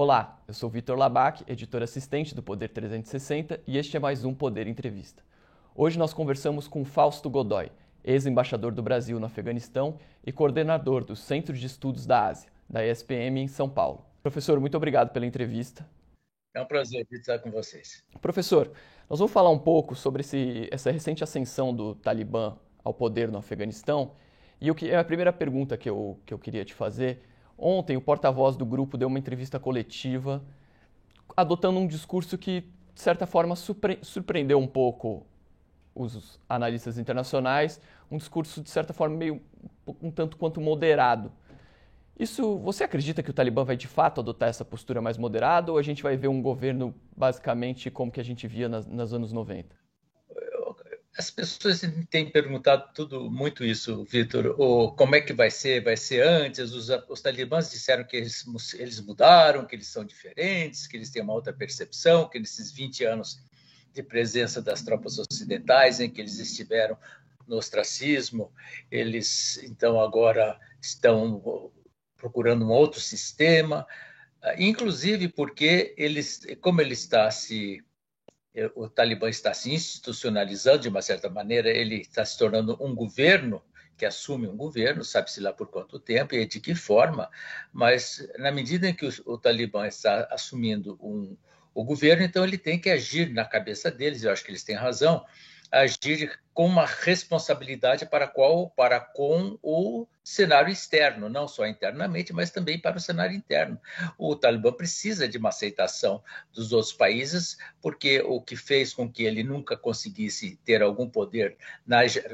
Olá, eu sou Vitor Labac, editor assistente do Poder 360 e este é mais um Poder Entrevista. Hoje nós conversamos com Fausto Godoy, ex-embaixador do Brasil no Afeganistão e coordenador do Centro de Estudos da Ásia, da ESPM em São Paulo. Professor, muito obrigado pela entrevista. É um prazer estar com vocês. Professor, nós vamos falar um pouco sobre essa recente ascensão do Talibã ao poder no Afeganistão. E a primeira pergunta que eu queria te fazer. Ontem, o porta-voz do grupo deu uma entrevista coletiva adotando um discurso que, de certa forma, surpreendeu um pouco os analistas internacionais, um discurso, de certa forma, meio um tanto quanto moderado. Você acredita que o Talibã vai de fato adotar essa postura mais moderada ou a gente vai ver um governo basicamente como que a gente via nos anos 90? As pessoas têm perguntado tudo muito isso, Vitor. Como é que vai ser? Vai ser antes? Os talibãs disseram que eles mudaram, que eles são diferentes, que eles têm uma outra percepção, que nesses 20 anos de presença das tropas ocidentais, em que eles estiveram no ostracismo, eles então agora estão procurando um outro sistema, inclusive porque como ele está o Talibã está se institucionalizando de uma certa maneira, ele está se tornando um governo que assume um governo, sabe-se lá por quanto tempo e de que forma, mas na medida em que o Talibã está assumindo o governo, então ele tem que agir na cabeça deles, eu acho que eles têm razão, agir com uma responsabilidade para com o cenário externo, não só internamente, mas também para o cenário interno. O Talibã precisa de uma aceitação dos outros países, porque o que fez com que ele nunca conseguisse ter algum poder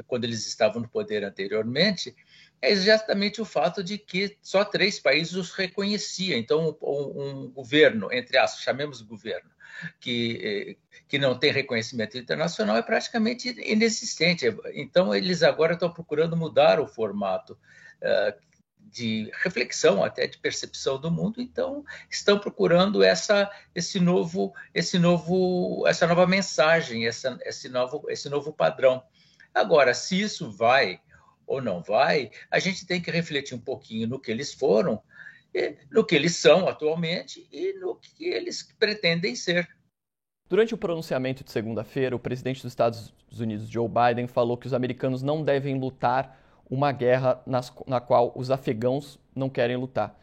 quando eles estavam no poder anteriormente é exatamente o fato de que só 3 países os reconheciam. Então, um governo, entre aspas, chamemos de governo, que não tem reconhecimento internacional é praticamente inexistente. Então, eles agora estão procurando mudar o formato de reflexão, até de percepção do mundo, então estão procurando essa nova mensagem, esse novo padrão. Agora, se isso vai ou não vai, a gente tem que refletir um pouquinho no que eles foram, no que eles são atualmente e no que eles pretendem ser. Durante o pronunciamento de segunda-feira, o presidente dos Estados Unidos, Joe Biden, falou que os americanos não devem lutar uma guerra na qual os afegãos não querem lutar.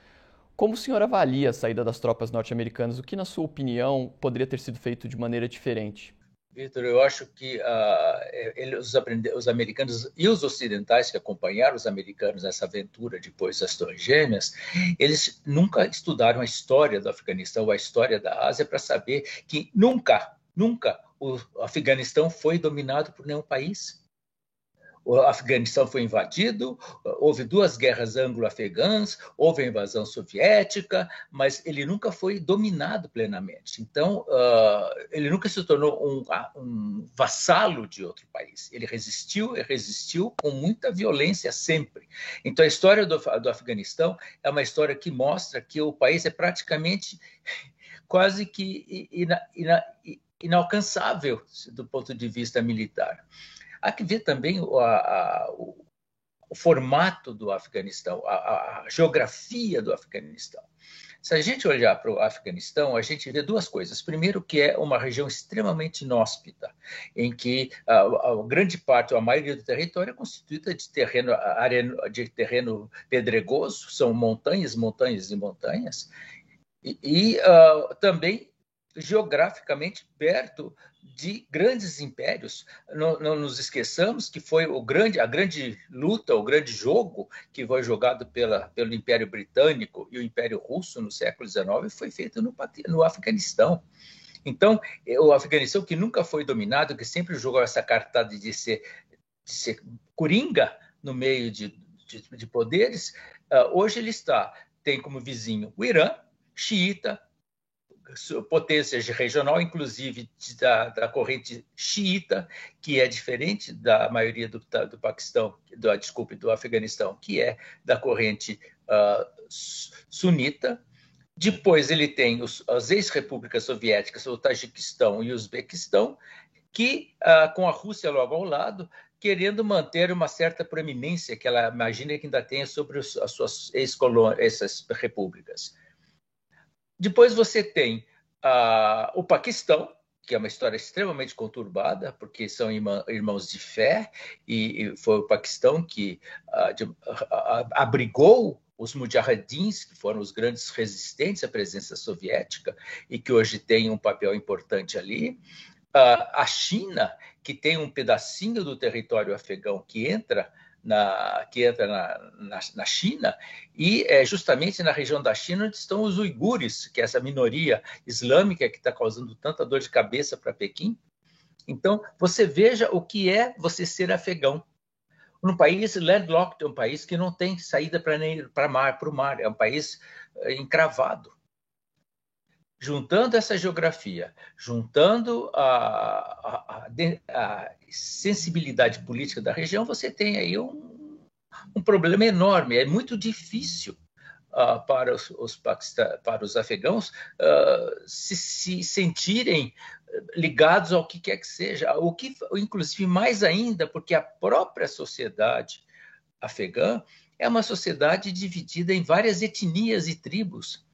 Como o senhor avalia a saída das tropas norte-americanas? O que, na sua opinião, poderia ter sido feito de maneira diferente? Vitor, eu acho que os americanos e os ocidentais que acompanharam os americanos nessa aventura depois das Torres Gêmeas, eles nunca estudaram a história do Afeganistão, a história da Ásia, para saber que nunca o Afeganistão foi dominado por nenhum país. O Afeganistão foi invadido, houve 2 guerras anglo-afegãs, houve a invasão soviética, mas ele nunca foi dominado plenamente. Então, ele nunca se tornou um vassalo de outro país. Ele resistiu e resistiu com muita violência sempre. Então, a história do Afeganistão é uma história que mostra que o país é praticamente quase que inalcançável do ponto de vista militar. Há que ver também o formato do Afeganistão, a geografia do Afeganistão. Se a gente olhar para o Afeganistão, a gente vê 2 coisas. Primeiro, que é uma região extremamente inóspita, em que a grande parte, ou a maioria do território é constituída de terreno pedregoso, são montanhas, montanhas e montanhas, também geograficamente perto de grandes impérios. Não nos esqueçamos que foi a grande luta, o grande jogo que foi jogado pelo Império Britânico e o Império Russo no século XIX foi feito no Afeganistão. Então, o Afeganistão, que nunca foi dominado, que sempre jogou essa cartada de ser coringa no meio de poderes, hoje ele tem como vizinho o Irã, xiita, potência regional, inclusive da corrente xiita, que é diferente da maioria do Paquistão, do Afeganistão, que é da corrente sunita. Depois ele tem as ex-repúblicas soviéticas, o Tajiquistão e o Uzbequistão, que, com a Rússia logo ao lado, querendo manter uma certa proeminência que ela imagina que ainda tenha sobre as suas ex-colônias, essas repúblicas. Depois você tem o Paquistão, que é uma história extremamente conturbada, porque são irmãos de fé, e foi o Paquistão que abrigou os mujahedins, que foram os grandes resistentes à presença soviética e que hoje têm um papel importante ali. A China, que tem um pedacinho do território afegão que entra na China, e é justamente na região da China onde estão os uigures, que é essa minoria islâmica que está causando tanta dor de cabeça para Pequim. Então, você veja o que é você ser afegão. Num país landlocked, é um país que não tem saída para o mar, é um país encravado. Juntando essa geografia, juntando a sensibilidade política da região, você tem aí um problema enorme. É muito difícil para os afegãos se sentirem ligados ao que quer que seja, inclusive mais ainda, porque a própria sociedade afegã é uma sociedade dividida em várias etnias e tribos.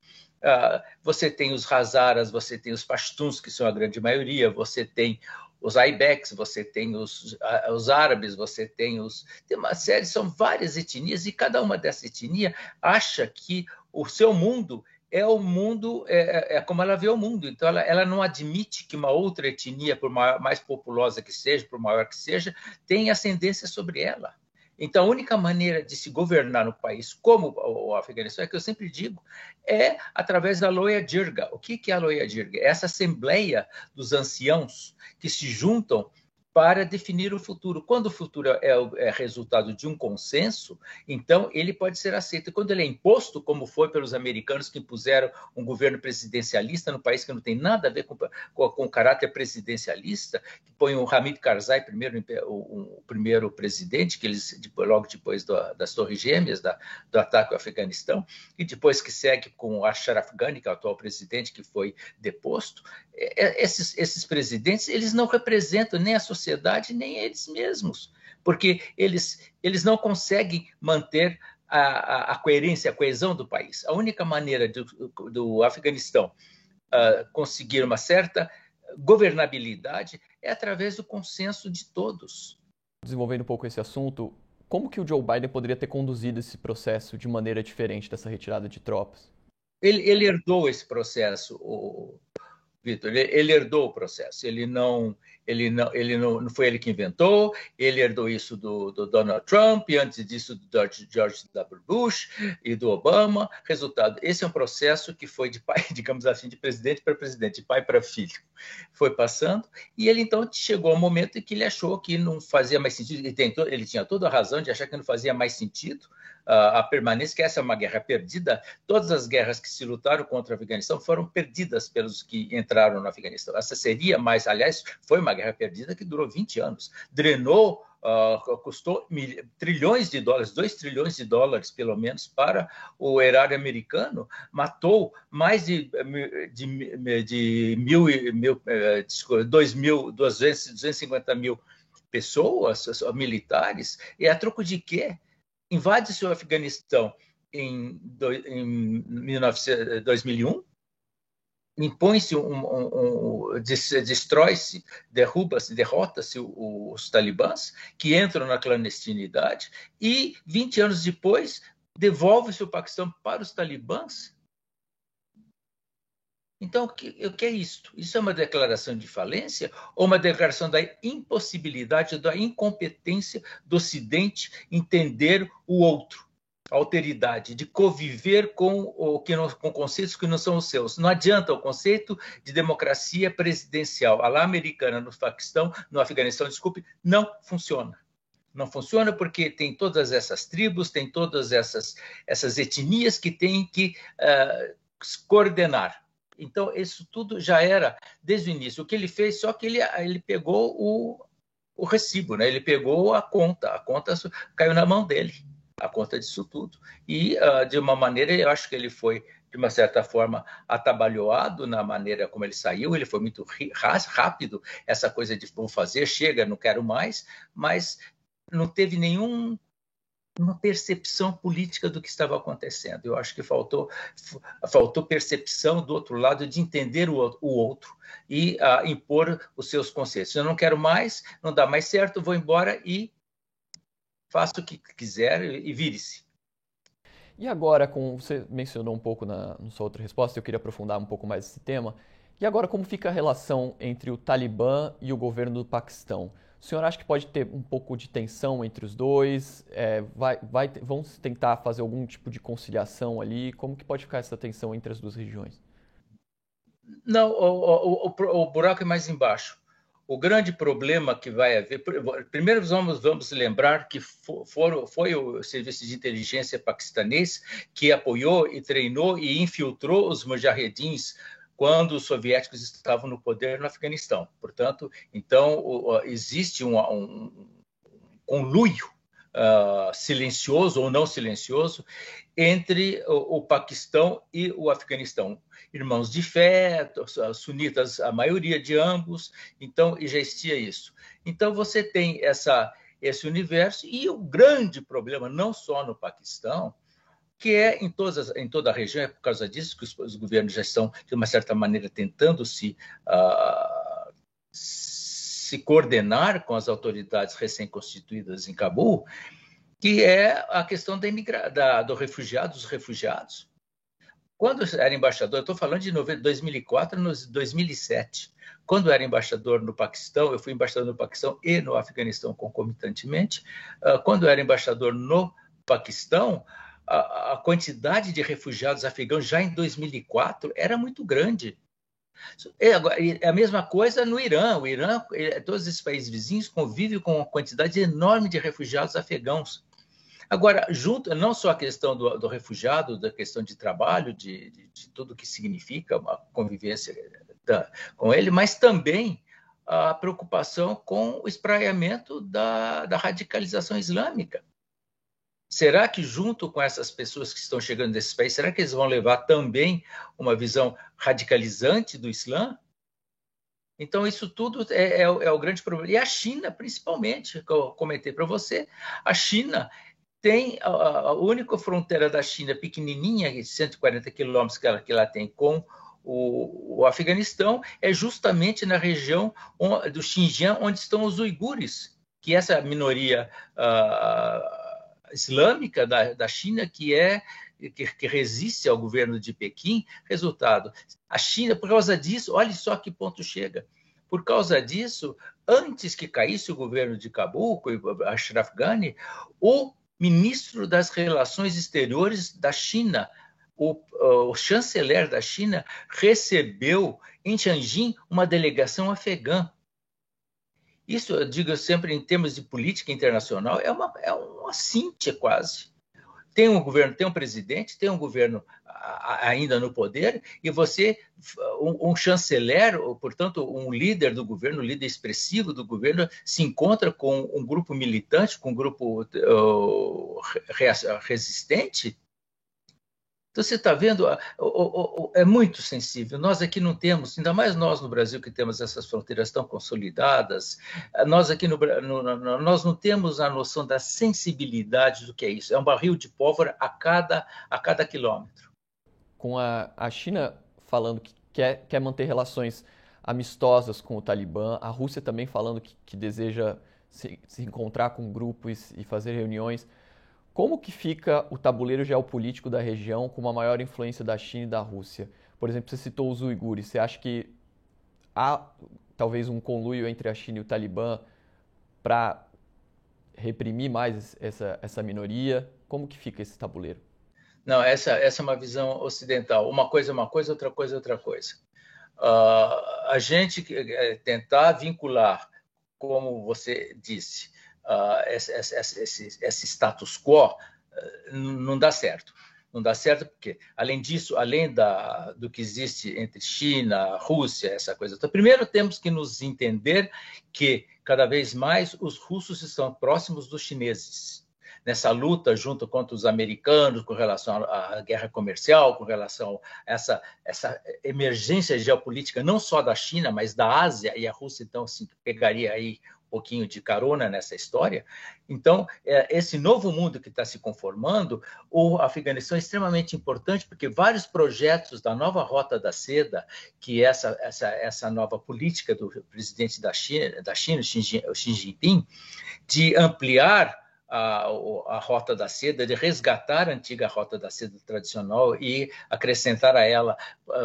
Você tem os Hazaras, você tem os Pashtuns, que são a grande maioria, você tem os Aibeks, você tem os árabes, você tem uma série, são várias etnias, e cada uma dessa etnia acha que o seu mundo é o mundo, é como ela vê o mundo. Então, ela não admite que uma outra etnia, por mais populosa que seja, por maior que seja, tenha ascendência sobre ela. Então, a única maneira de se governar no país como o Afeganistão, é que eu sempre digo, é através da Loya Jirga. O que é a Loya Jirga? É essa assembleia dos anciãos que se juntam para definir o futuro. Quando o futuro é resultado de um consenso, então ele pode ser aceito. E quando ele é imposto, como foi pelos americanos que impuseram um governo presidencialista no país que não tem nada a ver com o caráter presidencialista, que põe o Hamid Karzai, o primeiro presidente, que eles, logo depois das Torres Gêmeas, do ataque ao Afeganistão, e depois que segue com o Ashraf Ghani, que é o atual presidente, que foi deposto. Esses presidentes, eles não representam nem a sociedade, nem eles mesmos, porque eles não conseguem manter a coerência, a coesão do país. A única maneira do Afeganistão conseguir uma certa governabilidade é através do consenso de todos. Desenvolvendo um pouco esse assunto, como que o Joe Biden poderia ter conduzido esse processo de maneira diferente dessa retirada de tropas? Ele herdou esse processo, Vitor, ele herdou o processo, não foi ele que inventou, ele herdou isso do Donald Trump, e antes disso do George W. Bush e do Obama. Resultado, esse é um processo que foi de pai, digamos assim, de presidente para presidente, de pai para filho. Foi passando, e ele então chegou ao momento em que ele achou que não fazia mais sentido, ele tinha toda a razão de achar que não fazia mais sentido a permanência, que essa é uma guerra perdida. Todas as guerras que se lutaram contra o Afeganistão foram perdidas pelos que entraram no Afeganistão. Essa seria mais, aliás, foi uma guerra perdida que durou 20 anos. Drenou, custou trilhões de dólares, 2 trilhões de dólares, pelo menos, para o erário americano, matou mais de 250 mil pessoas, militares, e a troco de quê? Invade-se o Afeganistão em 2001, impõe-se destrói-se, derrota-se os talibãs, que entram na clandestinidade, e 20 anos depois devolve-se o Paquistão para os talibãs. Então, o que é isto? Isso é uma declaração de falência ou uma declaração da impossibilidade, da incompetência do Ocidente entender o outro, a alteridade, de conviver com conceitos que não são os seus? Não adianta o conceito de democracia presidencial, a lá americana no Paquistão, no Afeganistão, desculpe, não funciona. Não funciona porque tem todas essas tribos, tem todas essas etnias que têm que coordenar. Então, isso tudo já era desde o início. O que ele fez, só que ele pegou o recibo, né? Ele pegou a conta caiu na mão dele, a conta disso tudo. E, de uma maneira, eu acho que ele foi, de uma certa forma, atabalhoado na maneira como ele saiu. Ele foi muito rápido, essa coisa de vou fazer, chega, não quero mais, mas não teve nenhum uma percepção política do que estava acontecendo. Eu acho que faltou percepção do outro lado de entender o outro e impor os seus conceitos. Eu não quero mais, não dá mais certo, vou embora e faço o que quiser e vire-se. E agora, você mencionou um pouco na sua outra resposta, eu queria aprofundar um pouco mais esse tema. E agora, como fica a relação entre o Talibã e o governo do Paquistão? O senhor acha que pode ter um pouco de tensão entre os dois? Vão tentar fazer algum tipo de conciliação ali? Como que pode ficar essa tensão entre as duas regiões? Não, o buraco é mais embaixo. O grande problema que vai haver. Primeiro, vamos lembrar que foi o Serviço de Inteligência paquistanês que apoiou e treinou e infiltrou os mujahedins quando os soviéticos estavam no poder no Afeganistão. Portanto, então, existe um conluio silencioso ou não silencioso entre o Paquistão e o Afeganistão. Irmãos de fé, sunitas, a maioria de ambos, então já existia isso. Então você tem esse universo e o grande problema, não só no Paquistão, que é em toda a região, é por causa disso que os governos já estão, de uma certa maneira, tentando se coordenar com as autoridades recém-constituídas em Cabul, que é a questão dos refugiados. Quando eu era embaixador, eu estou falando de 2004 a 2007. Quando eu era embaixador no Paquistão, eu fui embaixador no Paquistão e no Afeganistão concomitantemente. Quando eu era embaixador no Paquistão, a quantidade de refugiados afegãos já em 2004 era muito grande. É a mesma coisa no Irã. O Irã, todos esses países vizinhos convivem com uma quantidade enorme de refugiados afegãos. Agora, junto, não só a questão do refugiado, da questão de trabalho, de tudo que significa uma convivência com ele, mas também a preocupação com o espraiamento da radicalização islâmica. Será que, junto com essas pessoas que estão chegando desses países, será que eles vão levar também uma visão radicalizante do Islã? Então, isso tudo é o grande problema. E a China, principalmente, que eu comentei para você, a China tem a única fronteira da China pequenininha, de 140 quilômetros que ela tem com o Afeganistão, é justamente na região do Xinjiang, onde estão os uigures, que é essa minoria islâmica da China que resiste ao governo de Pequim. Resultado, a China, por causa disso, olha só que ponto chega. Por causa disso, antes que caísse o governo de Cabul, Ashraf Ghani, o ministro das Relações Exteriores da China, o chanceler da China, recebeu em Tianjin uma delegação afegã. Isso, eu digo sempre, em termos de política internacional, é uma cíntia quase. Tem um governo, tem um presidente, tem um governo ainda no poder, e você, um chanceler, ou, portanto, um líder do governo, um líder expressivo do governo, se encontra com um grupo militante, com um grupo resistente. Então, você está vendo, é muito sensível. Nós aqui não temos, ainda mais nós no Brasil, que temos essas fronteiras tão consolidadas, nós aqui nós não temos a noção da sensibilidade do que é isso. É um barril de pólvora a cada quilômetro. Com a China falando que quer manter relações amistosas com o Talibã, a Rússia também falando que deseja se encontrar com grupos e fazer reuniões. Como que fica o tabuleiro geopolítico da região com uma maior influência da China e da Rússia? Por exemplo, você citou os uigures. Você acha que há talvez um conluio entre a China e o Talibã para reprimir mais essa minoria? Como que fica esse tabuleiro? Não, essa é uma visão ocidental. Uma coisa é uma coisa, outra coisa é outra coisa. A gente tentar vincular, como você disse, esse status quo não dá certo. Não dá certo porque, além disso, além do que existe entre China, Rússia, essa coisa. Então, primeiro temos que nos entender que, cada vez mais, os russos estão próximos dos chineses. Nessa luta junto contra os americanos com relação à guerra comercial, com relação a essa emergência geopolítica, não só da China, mas da Ásia, e a Rússia, então, assim, pegaria aí pouquinho de carona nessa história. Então, esse novo mundo que está se conformando, o Afeganistão é extremamente importante, porque vários projetos da nova Rota da Seda, que é essa nova política do presidente da China, o Xi Jinping, de ampliar a Rota da Seda, de resgatar a antiga Rota da Seda tradicional e acrescentar a ela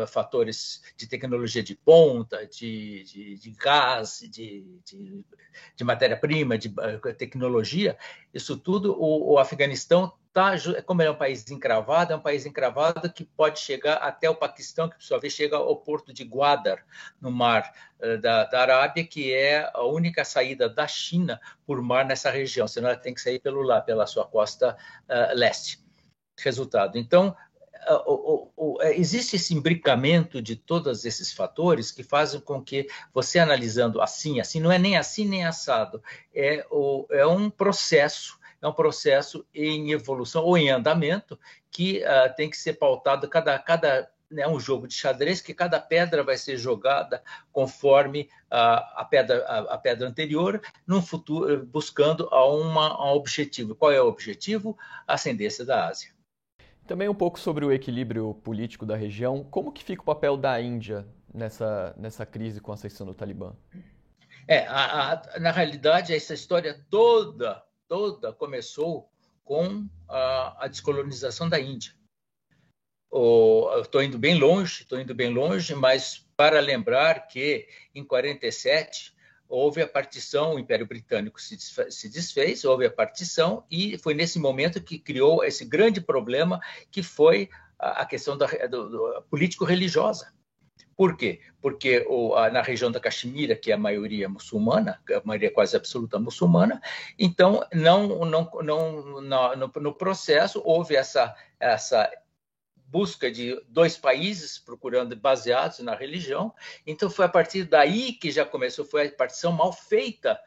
fatores de tecnologia de ponta, de gás, de matéria-prima, de tecnologia. Isso tudo, o Afeganistão, como é um país encravado, que pode chegar até o Paquistão, que por sua vez chega ao porto de Gwadar, no mar da Arábia, que é a única saída da China por mar nessa região, senão ela tem que sair pela sua costa leste. Resultado. Então, existe esse imbricamento de todos esses fatores que fazem com que você, analisando assim, não é nem assim nem assado, é um processo em evolução ou em andamento que tem que ser pautado né, um jogo de xadrez, que cada pedra vai ser jogada conforme a pedra anterior, num futuro, buscando um objetivo. Qual é o objetivo? A ascendência da Ásia. Também um pouco sobre o equilíbrio político da região. Como que fica o papel da Índia nessa crise com a ascensão do Talibã? Na realidade, essa história toda começou com a descolonização da Índia. Estou indo bem longe, mas para lembrar que em 47 houve a partição, o Império Britânico se desfez, houve a partição, e foi nesse momento que criou esse grande problema, que foi a questão da político-religiosa. Por quê? Porque na região da Caxemira, que é a maioria muçulmana, a maioria quase absoluta muçulmana, então no processo houve essa busca de dois países procurando baseados na religião. Então foi a partir daí que já começou, foi a partição mal feita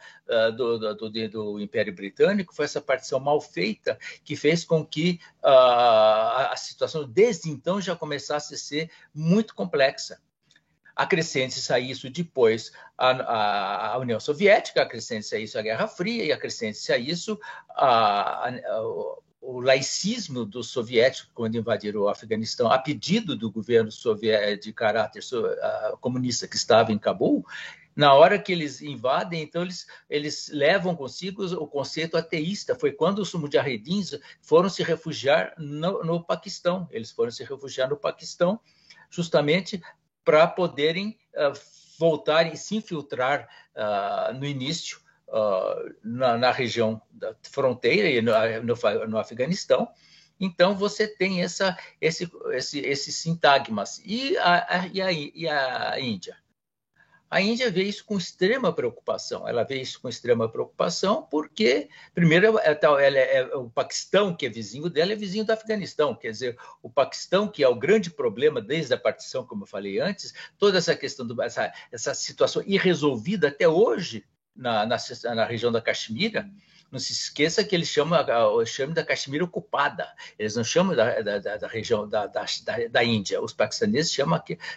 do Império Britânico, foi essa partição mal feita que fez com que a situação desde então já começasse a ser muito complexa. Acrescente-se a isso depois a União Soviética, acrescente-se a isso a Guerra Fria, e acrescente-se a isso o laicismo dos soviéticos, quando invadiram o Afeganistão, a pedido do governo soviético de caráter comunista que estava em Cabul. Na hora que eles invadem, então eles levam consigo o conceito ateísta. Foi quando os mujahedins foram se refugiar no Paquistão. Eles foram se refugiar no Paquistão justamente para poderem voltar e se infiltrar no início na região da fronteira e no Afeganistão. Então, você tem esses sintagmas. E a Índia? A Índia vê isso com extrema preocupação. Ela vê isso com extrema preocupação porque, primeiro, o Paquistão, que é vizinho dela, é vizinho do Afeganistão. Quer dizer, o Paquistão, que é o grande problema desde a partição, como eu falei antes, toda essa questão, essa situação irresolvida até hoje na região da Caxemira. Não se esqueça que eles chamam da Caxemira ocupada. Eles não chamam da região da Índia. Os paquistaneses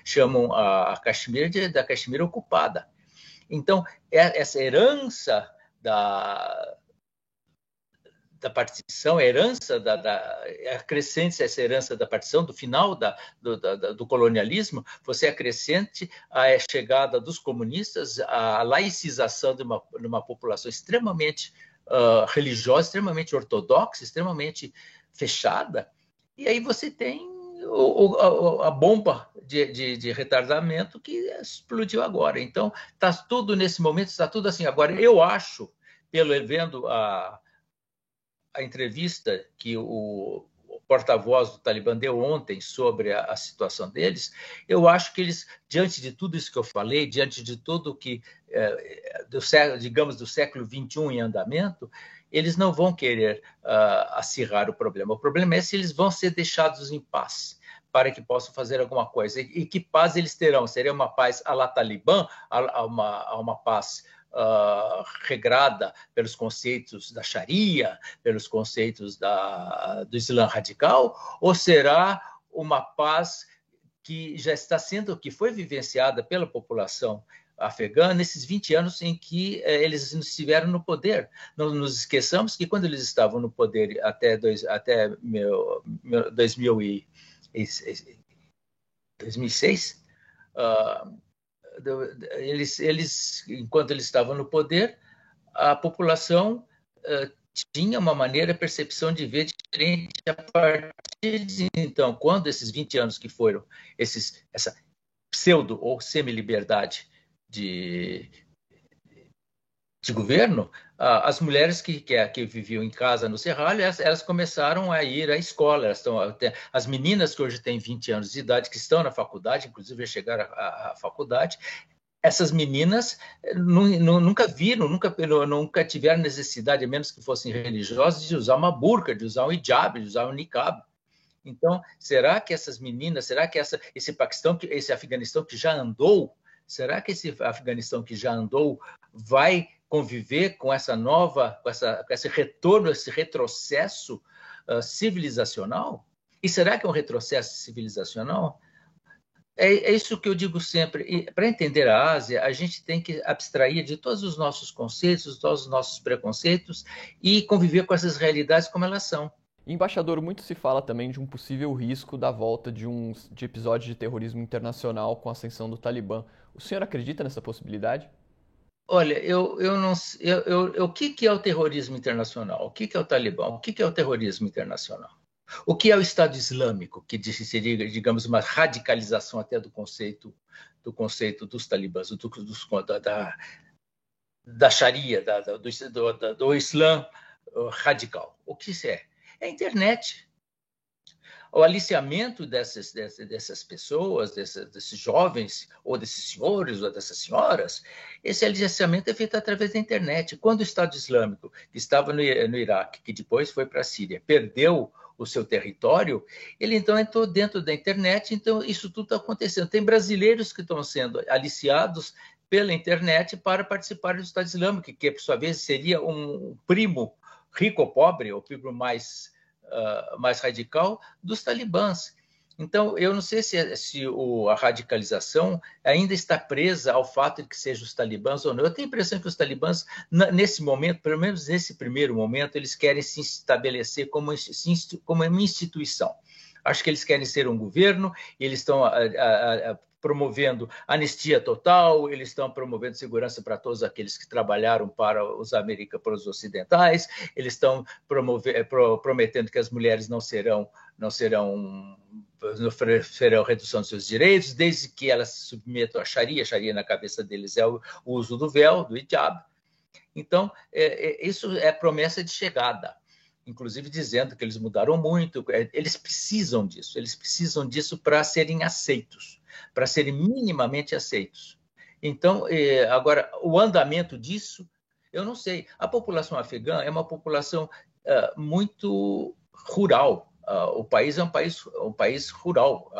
chamam a Caxemira da Caxemira ocupada. Então, essa herança da partição, acrescente essa herança da partição, do final do colonialismo, você acrescente a chegada dos comunistas, a laicização de uma população extremamente religiosa, extremamente ortodoxa, extremamente fechada, e aí você tem a bomba de retardamento que explodiu agora. Então, está tudo nesse momento, está tudo assim. Agora, eu acho, vendo a entrevista que o porta-voz do Talibã deu ontem sobre a situação deles, eu acho que eles, diante de tudo isso que eu falei, diante de tudo que, do século XXI em andamento, eles não vão querer acirrar o problema. O problema é se eles vão ser deixados em paz para que possam fazer alguma coisa. E que paz eles terão? Seria uma paz à la Talibã, uma paz regrada pelos conceitos da Sharia, pelos conceitos do Islã radical, ou será uma paz que já está sendo, que foi vivenciada pela população afegã nesses 20 anos em que eles estiveram no poder. Não nos esqueçamos que quando eles estavam no poder até 2006, enquanto eles estavam no poder, a população tinha uma maneira, percepção de ver diferente a partir de então, quando esses 20 anos que foram essa pseudo ou semi-liberdade de governo, as mulheres que viviam em casa no Serralho, elas começaram a ir à escola. As meninas que hoje têm 20 anos de idade, que estão na faculdade, inclusive chegaram à faculdade, essas meninas nunca viram, nunca tiveram necessidade, a menos que fossem religiosas, de usar uma burca, de usar um hijab, de usar um niqab. Então, será que essas meninas, será que esse Afeganistão que já andou, será que esse Afeganistão que já andou vai conviver com essa nova, com esse retorno, esse retrocesso civilizacional? E será que é um retrocesso civilizacional? É isso que eu digo sempre. Para entender a Ásia, a gente tem que abstrair de todos os nossos conceitos, todos os nossos preconceitos e conviver com essas realidades como elas são. Embaixador, muito se fala também de um possível risco da volta de episódios de terrorismo internacional com a ascensão do Talibã. O senhor acredita nessa possibilidade? Olha, eu não sei. O que é o terrorismo internacional? O que é o Talibã? O que é o terrorismo internacional? O que é o Estado Islâmico, que seria, digamos, uma radicalização até do conceito dos talibãs, da Sharia, do Islã radical? O que isso é? É a internet. O aliciamento dessas pessoas, desses jovens, ou desses senhores, ou dessas senhoras, esse aliciamento é feito através da internet. Quando o Estado Islâmico, que estava no Iraque, que depois foi para a Síria, perdeu o seu território, ele então entrou dentro da internet, então isso tudo está acontecendo. Tem brasileiros que estão sendo aliciados pela internet para participar do Estado Islâmico, que por sua vez seria um primo rico ou pobre, ou primo mais radical dos talibãs. Então, eu não sei se a radicalização ainda está presa ao fato de que sejam os talibãs ou não. Eu tenho a impressão que os talibãs, nesse momento, pelo menos nesse primeiro momento, eles querem se estabelecer como uma instituição. Acho que eles querem ser um governo, eles estão promovendo anistia total, eles estão promovendo segurança para todos aqueles que trabalharam para os ocidentais, eles estão prometendo que as mulheres não sofrerão redução dos seus direitos, desde que elas se submetam à Sharia. A Sharia na cabeça deles é o uso do véu, do hijab. Então, isso é promessa de chegada, inclusive dizendo que eles mudaram muito. Eles precisam disso para serem aceitos, para serem minimamente aceitos. Então, agora, o andamento disso, eu não sei. A população afegã é uma população muito rural. O país é um país rural.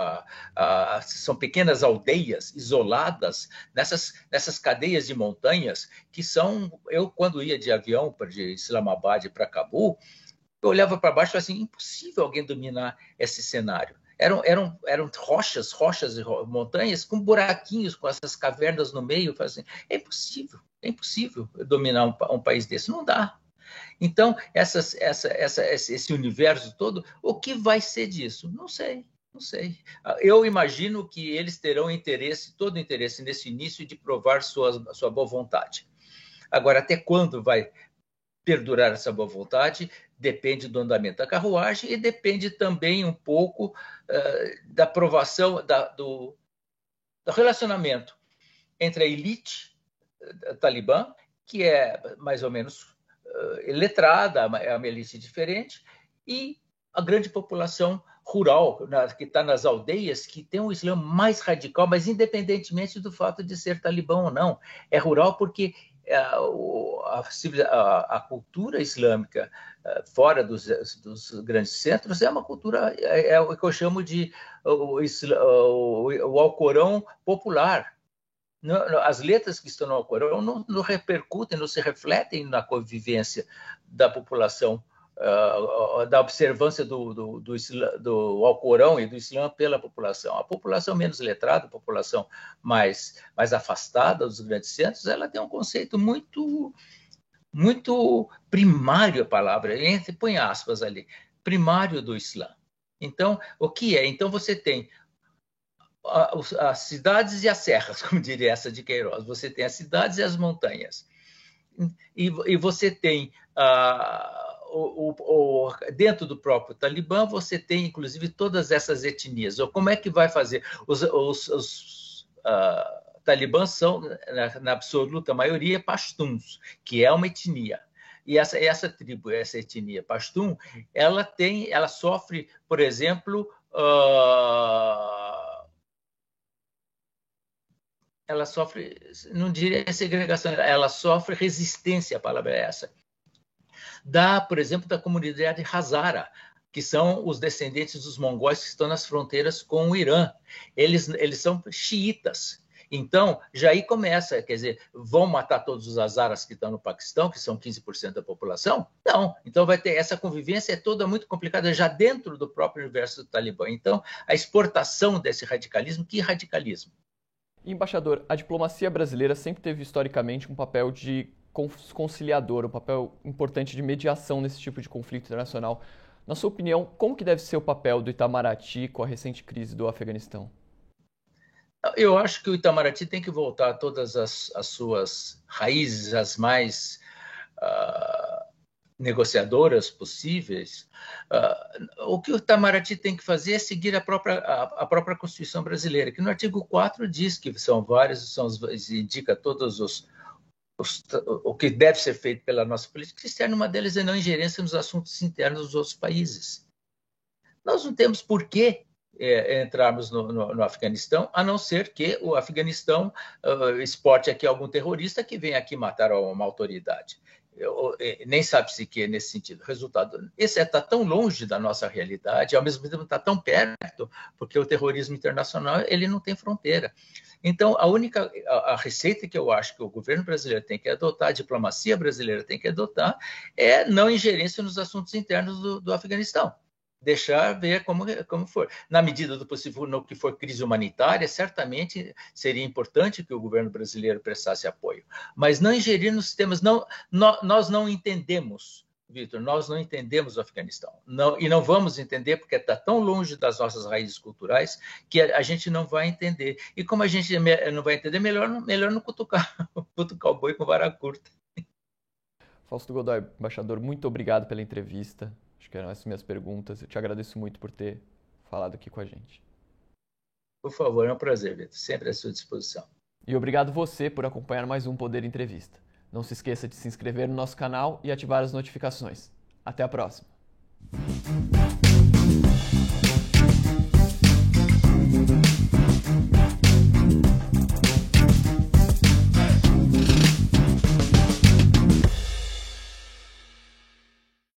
São pequenas aldeias isoladas nessas cadeias de montanhas que são... Eu, quando ia de avião de Islamabad para Cabul, eu olhava para baixo e falava assim, impossível alguém dominar esse cenário. Eram rochas e montanhas com buraquinhos, com essas cavernas no meio. Eu falava assim, é impossível dominar um país desse, não dá. Então, esse universo todo, o que vai ser disso? Não sei. Eu imagino que eles terão todo interesse nesse início de provar sua boa vontade. Agora, até quando vai perdurar essa boa vontade depende do andamento da carruagem e depende também um pouco da aprovação do relacionamento entre a elite talibã, que é mais ou menos letrada, é uma elite diferente, e a grande população rural, que está nas aldeias, que tem um Islã mais radical, mas independentemente do fato de ser talibã ou não. É rural porque a cultura islâmica fora dos grandes centros é uma cultura, é o que eu chamo de o Alcorão popular. As letras que estão no Alcorão não repercutem, não se refletem na convivência da população da observância do Alcorão e do Islã pela população. A população menos letrada, a população mais afastada dos grandes centros, ela tem um conceito muito primário, a palavra, põe aspas ali, primário do Islã. Então, o que é? Então, você tem as cidades e as serras, como diria essa de Queiroz. Você tem as cidades e as montanhas. E você tem, dentro do próprio Talibã, você tem, inclusive, todas essas etnias. Como é que vai fazer? Os talibãs são, na absoluta maioria, pashtuns, que é uma etnia. E essa tribo, essa etnia pashtun, ela sofre, por exemplo, ela sofre, não diria segregação, ela sofre resistência, a palavra é essa. Por exemplo, da comunidade Hazara, que são os descendentes dos mongóis que estão nas fronteiras com o Irã. Eles são xiitas. Então, já aí começa, quer dizer, vão matar todos os Hazaras que estão no Paquistão, que são 15% da população? Não. Então, vai ter essa convivência, é toda muito complicada já dentro do próprio universo do Talibã. Então, a exportação desse radicalismo, que radicalismo? Embaixador, a diplomacia brasileira sempre teve historicamente um papel de conciliador, um papel importante de mediação nesse tipo de conflito internacional. Na sua opinião, como que deve ser o papel do Itamaraty com a recente crise do Afeganistão? Eu acho que o Itamaraty tem que voltar a todas as suas raízes, as mais negociadoras possíveis. O que o Itamaraty tem que fazer é seguir a própria Constituição brasileira, que no artigo 4 diz que são vários, indica todos o que deve ser feito pela nossa política externa. Uma delas é não ingerência nos assuntos internos dos outros países. Nós não temos por que entrarmos no Afeganistão, a não ser que o Afeganistão exporte aqui algum terrorista que venha aqui matar uma autoridade. Nem sabe-se que é nesse sentido. Resultado, esse está tão longe da nossa realidade, ao mesmo tempo está tão perto, porque o terrorismo internacional ele não tem fronteira. Então, a receita que eu acho que o governo brasileiro tem que adotar, a diplomacia brasileira tem que adotar, é não ingerência nos assuntos internos do Afeganistão. Deixar ver como for. Na medida do possível, no que for crise humanitária, certamente seria importante que o governo brasileiro prestasse apoio. Mas não ingerir nos temas. Nós não entendemos, Vitor, nós não entendemos o Afeganistão. E não vamos entender porque está tão longe das nossas raízes culturais que a gente não vai entender. E como a gente não vai entender, melhor não cutucar o boi com vara curta. Fausto Godoy, embaixador, muito obrigado pela entrevista. Acho que eram essas minhas perguntas. Eu te agradeço muito por ter falado aqui com a gente. Por favor, é um prazer, Vitor. Sempre à sua disposição. E obrigado você por acompanhar mais um Poder Entrevista. Não se esqueça de se inscrever no nosso canal e ativar as notificações. Até a próxima!